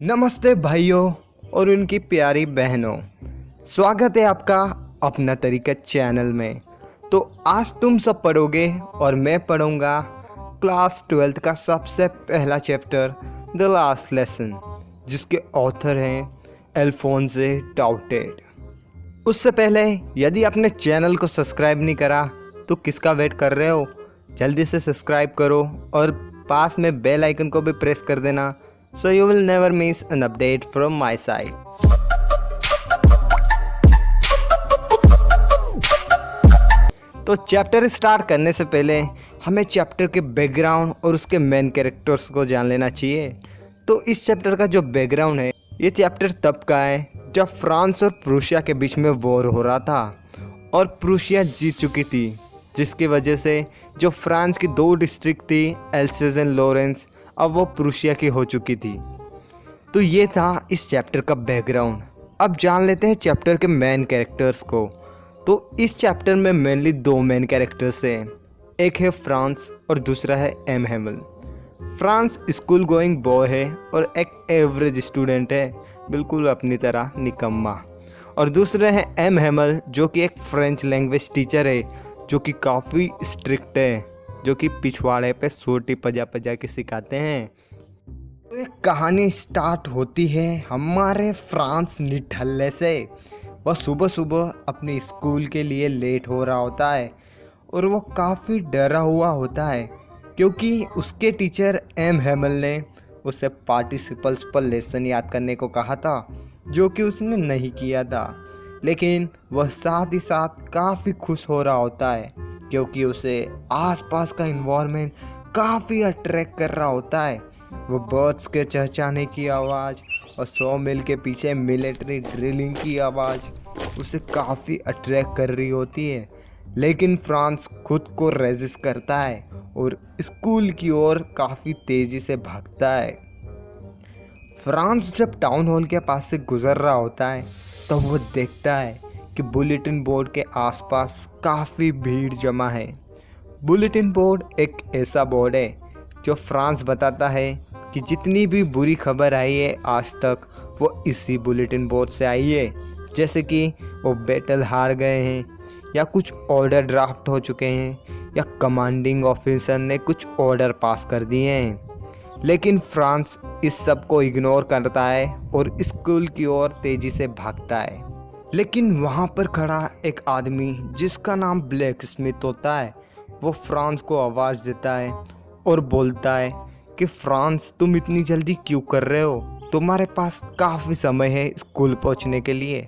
नमस्ते भाइयों और उनकी प्यारी बहनों। स्वागत है आपका अपना तरीका चैनल में। तो आज तुम सब पढ़ोगे और मैं पढ़ूंगा क्लास 12th का सबसे पहला चैप्टर द लास्ट लेसन, जिसके ऑथर हैं अल्फोंसे डाउटेड। उससे पहले यदि आपने चैनल को सब्सक्राइब नहीं करा तो किसका वेट कर रहे हो? जल्दी से सब्सक्राइब करो और पास में बेल आइकन को भी प्रेस कर देना, so you will never miss an update from my side. तो चैप्टर स्टार्ट करने से पहले हमें चैप्टर के बैकग्राउंड और उसके मेन कैरेक्टर्स को जान लेना चाहिए। तो इस चैप्टर का जो बैकग्राउंड है, ये चैप्टर तब का है जब फ्रांस और प्रूशिया के बीच में वॉर हो रहा था और प्रूशिया जीत चुकी थी, जिसकी वजह से जो फ्रांस की दो डिस्ट्रिक्ट थी एल्सेस एंड लॉरेंस, अब वो प्रूशिया की हो चुकी थी। तो ये था इस चैप्टर का बैकग्राउंड। अब जान लेते हैं चैप्टर के मेन कैरेक्टर्स को। तो इस चैप्टर में मेनली दो मेन कैरेक्टर्स हैं, एक है फ्रांस और दूसरा है M Hemal. France school going boy है और एक एवरेज स्टूडेंट है, बिल्कुल अपनी तरह निकम्मा। और दूसरे हैं एम हेमल, जो कि एक फ्रेंच लैंग्वेज टीचर है, जो कि काफ़ी स्ट्रिक्ट है, जो कि पिछवाड़े पे सोटी पजा पजा के सिखाते हैं। तो एक कहानी स्टार्ट होती है हमारे फ्रांस निठल्ले से। वह सुबह सुबह अपने स्कूल के लिए लेट हो रहा होता है और वो काफ़ी डरा हुआ होता है, क्योंकि उसके टीचर एम हेमल ने उसे पार्टिसिपल्स पर लेसन याद करने को कहा था, जो कि उसने नहीं किया था। लेकिन वह साथ ही साथ काफ़ी खुश हो रहा होता है, क्योंकि उसे आसपास का इन्वायरमेंट काफ़ी अट्रैक्ट कर रहा होता है। वो बर्ड्स के चहचहाने की आवाज़ और 100 मील के पीछे मिलिट्री ड्रिलिंग की आवाज़ उसे काफ़ी अट्रैक्ट कर रही होती है। लेकिन फ्रांस खुद को रेजिस्ट करता है और स्कूल की ओर काफ़ी तेज़ी से भागता है। फ्रांस जब टाउन हॉल के पास से गुजर रहा होता है तो वो देखता है कि बुलेटिन बोर्ड के आसपास काफ़ी भीड़ जमा है। बुलेटिन बोर्ड एक ऐसा बोर्ड है जो फ्रांस बताता है कि जितनी भी बुरी खबर आई है आज तक, वो इसी बुलेटिन बोर्ड से आई है। जैसे कि वो बैटल हार गए हैं, या कुछ ऑर्डर ड्राफ्ट हो चुके हैं, या कमांडिंग ऑफिसर ने कुछ ऑर्डर पास कर दिए हैं। लेकिन फ्रांस इस सब को इग्नोर करता है और स्कूल की ओर तेज़ी से भागता है। लेकिन वहाँ पर खड़ा एक आदमी जिसका नाम ब्लैक स्मिथ होता है, वो फ्रांस को आवाज़ देता है और बोलता है कि फ्रांस, तुम इतनी जल्दी क्यों कर रहे हो? तुम्हारे पास काफ़ी समय है स्कूल पहुँचने के लिए।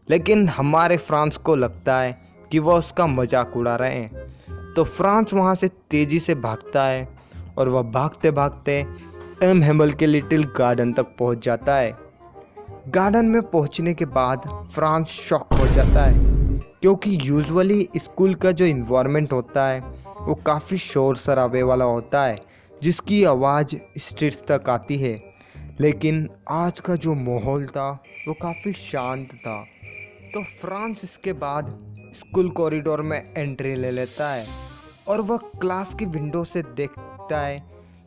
लेकिन हमारे फ्रांस को लगता है कि वह उसका मजाक उड़ा रहे हैं। तो फ्रांस वहाँ से तेज़ी से भागता है और वह भागते भागते एम हेमल के लिटिल गार्डन तक पहुँच जाता है। गार्डन में पहुंचने के बाद फ्रांस शॉक हो जाता है, क्योंकि यूजुअली स्कूल का जो इन्वायरमेंट होता है वो काफ़ी शोर शराबे वाला होता है, जिसकी आवाज़ स्ट्रीट्स तक आती है। लेकिन आज का जो माहौल था वो काफ़ी शांत था। तो फ्रांस इसके बाद स्कूल कॉरिडोर में एंट्री ले लेता है और वह क्लास की विंडो से देखता है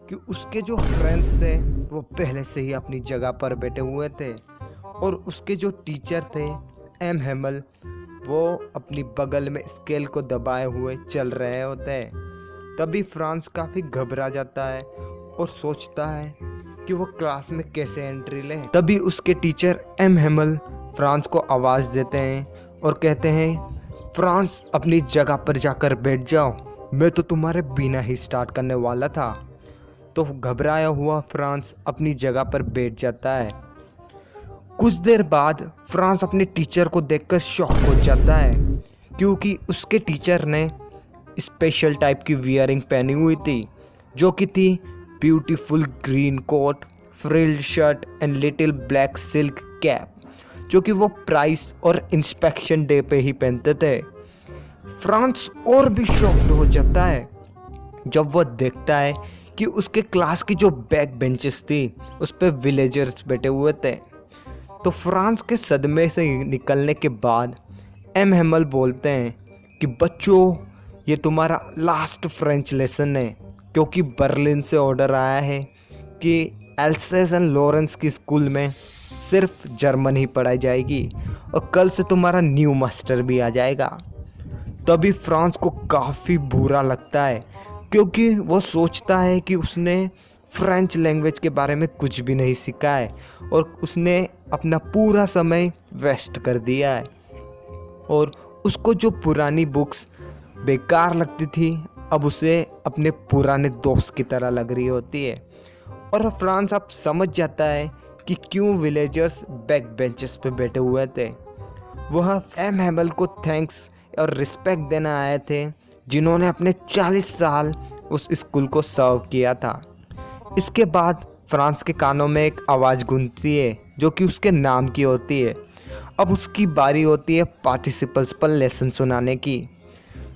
कि उसके जो फ्रेंड्स थे वो पहले से ही अपनी जगह पर बैठे हुए थे और उसके जो टीचर थे एम हेमल, वो अपनी बगल में स्केल को दबाए हुए चल रहे होते हैं। तभी फ्रांस काफ़ी घबरा जाता है और सोचता है कि वो क्लास में कैसे एंट्री ले। तभी उसके टीचर एम हेमल फ्रांस को आवाज़ देते हैं और कहते हैं, फ्रांस, अपनी जगह पर जाकर बैठ जाओ, मैं तो तुम्हारे बिना ही स्टार्ट करने वाला था। तो घबराया हुआ फ्रांस अपनी जगह पर बैठ जाता है। कुछ देर बाद फ्रांस अपने टीचर को देखकर शॉक हो जाता है, क्योंकि उसके टीचर ने स्पेशल टाइप की वियरिंग पहनी हुई थी, जो कि थी beautiful green coat, frilled shirt and little black silk cap, जो कि वो प्राइस और इंस्पेक्शन डे पे ही पहनते थे। फ्रांस और भी शॉक्ड हो जाता है जब वह देखता है कि उसके क्लास की जो बैक बेंचेस थी उस पर विलेजर्स बैठे हुए थे। तो फ्रांस के सदमे से निकलने के बाद एम हेमल बोलते हैं कि बच्चों, ये तुम्हारा लास्ट फ्रेंच लेसन है, क्योंकि बर्लिन से ऑर्डर आया है कि एल्सेस एंड लॉरेंस की स्कूल में सिर्फ जर्मन ही पढ़ाई जाएगी और कल से तुम्हारा न्यू मास्टर भी आ जाएगा। तभी फ्रांस को काफ़ी बुरा लगता है क्योंकि वो सोचता है कि उसने फ्रेंच लैंग्वेज के बारे में कुछ भी नहीं सीखा है और उसने अपना पूरा समय वेस्ट कर दिया है और उसको जो पुरानी बुक्स बेकार लगती थी अब उसे अपने पुराने दोस्त की तरह लग रही होती है। और फ्रांस अब समझ जाता है कि क्यों विलेजर्स बैक बेंचेस पे बैठे हुए थे। वह एम हैमल को थैंक्स और रिस्पेक्ट देना आए थे जिन्होंने अपने 40 साल उस स्कूल को सर्व किया था। इसके बाद फ्रांस के कानों में एक आवाज़ गूंजती है जो कि उसके नाम की होती है। अब उसकी बारी होती है पार्टिसिपल्स पर लेसन सुनाने की।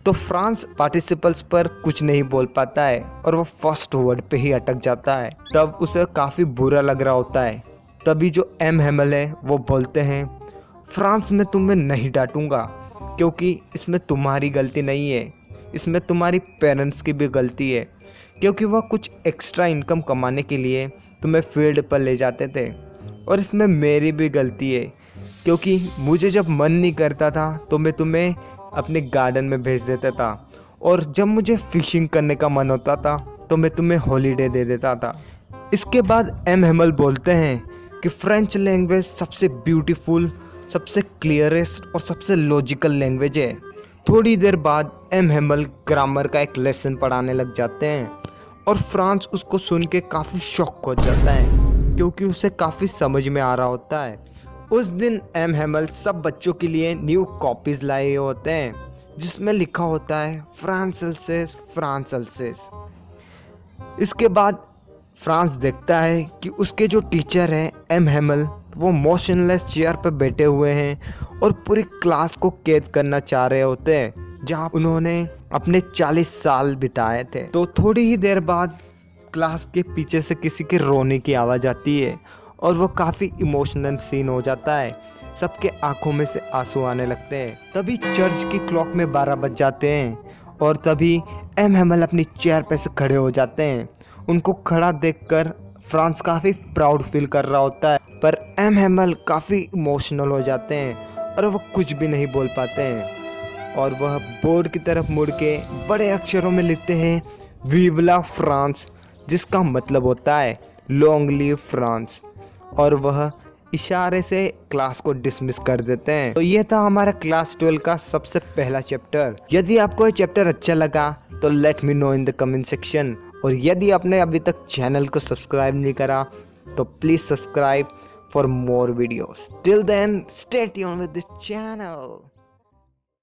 तो फ्रांस पार्टिसिपल्स पर कुछ नहीं बोल पाता है और वो फर्स्ट वर्ड पे ही अटक जाता है। तब उसे काफ़ी बुरा लग रहा होता है। तभी जो एम हैमल है वो बोलते हैं, फ्रांस में तुम्हें नहीं डांटूंगा क्योंकि इसमें तुम्हारी गलती नहीं है, इसमें तुम्हारी पेरेंट्स की भी गलती है क्योंकि वह कुछ एक्स्ट्रा इनकम कमाने के लिए तुम्हें फील्ड पर ले जाते थे। और इसमें मेरी भी गलती है क्योंकि मुझे जब मन नहीं करता था तो मैं तुम्हें अपने गार्डन में भेज देता था और जब मुझे फिशिंग करने का मन होता था तो मैं तुम्हें हॉलीडे दे देता था। इसके बाद एम हैमल बोलते हैं कि फ्रेंच लैंग्वेज सबसे ब्यूटीफुल, सबसे क्लियरेस्ट और सबसे लॉजिकल लैंग्वेज है। थोड़ी देर बाद एम हैमल ग्रामर का एक लेसन पढ़ाने लग जाते हैं और फ्रांस उसको सुन के काफ़ी शॉक हो जाता है क्योंकि उसे काफ़ी समझ में आ रहा होता है। उस दिन एम हैमल सब बच्चों के लिए न्यू कॉपीज़ लाए होते हैं जिसमें लिखा होता है फ्रांस अल्सेस, फ्रांस अल्सेस। इसके बाद फ्रांस देखता है कि उसके जो टीचर हैं एम हैमल वो मोशनलेस चेयर पर बैठे हुए हैं और पूरी क्लास को कैद करना चाह रहे होते हैं जहां उन्होंने अपने 40 साल बिताए थे। तो थोड़ी ही देर बाद क्लास के पीछे से किसी के रोने की आवाज़ आती है और वो काफ़ी इमोशनल सीन हो जाता है। सबके आंखों में से आंसू आने लगते हैं। तभी चर्च की क्लॉक में 12 बज जाते हैं और तभी एम हैमल अपनी चेयर पे से खड़े हो जाते हैं। उनको खड़ा देखकर फ्रांस काफ़ी प्राउड फील कर रहा होता है पर एम हैमल काफ़ी इमोशनल हो जाते हैं और वो कुछ भी नहीं बोल पाते हैं और वह बोर्ड की तरफ मुड़ के बड़े अक्षरों में लिखते हैं विव ला फ्रांस, जिसका मतलब होता है लॉन्ग लिव फ्रांस। और वह इशारे से क्लास को डिसमिस कर देते हैं। तो ये था हमारा क्लास 12 का सबसे पहला चैप्टर। यदि आपको ये चैप्टर अच्छा लगा तो let me know in the comment section. और यदि आपने अभी तक चैनल को सब्सक्राइब नहीं करा तो please subscribe for more videos. Till then stay tuned with this channel.